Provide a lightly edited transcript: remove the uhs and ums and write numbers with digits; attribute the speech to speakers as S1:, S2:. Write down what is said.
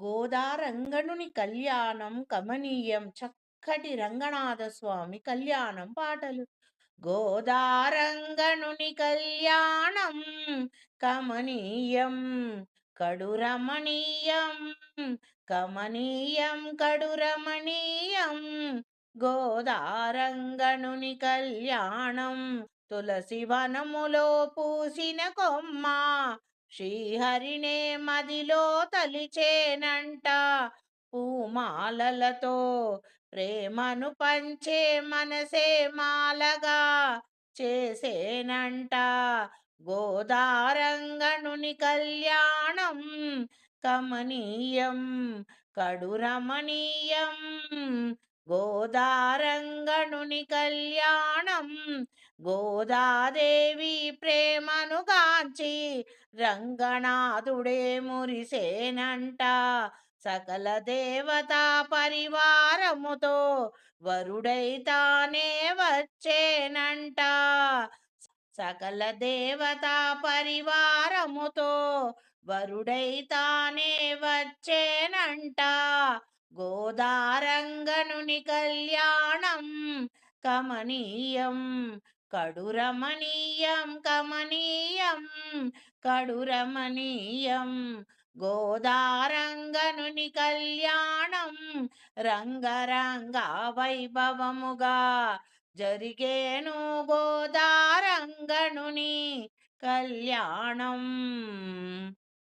S1: గోదారంగణుని కళ్యాణం కమనీయం చక్కటి రంగనాథ స్వామి కళ్యాణం పాటలు. గోదారంగణుని కళ్యాణం కమనీయం కడురమణీయం కమనీయం కడురమణీయం గోదారంగణుని కళ్యాణం తులసి వనములో పూసిన కొమ్మ శ్రీహరినే మదిలో తలిచేనంట పూమాలలతో ప్రేమను పంచే మనసే మాలగా చేసేనంట గోదారంగణుని కళ్యాణం కమనీయం కడురమణీయం గోదారంగణుని కళ్యాణం గోదాదేవి ప్రేమను గాంచి రంగనాథుడే మురిసేనంట సకల దేవతా పరివారముతో వరుడైతానే వచ్చేనంట సకల దేవతా పరివారముతో వరుడైతానే వచ్చేనంట గోదారంగనుని కళ్యాణం కమనీయం కడురమణీయం కమనీయం కడురమణీయం గోదారంగనుని కళ్యాణం రంగరంగ వైభవముగా జరిగేను గోదారంగణుని కళ్యాణం.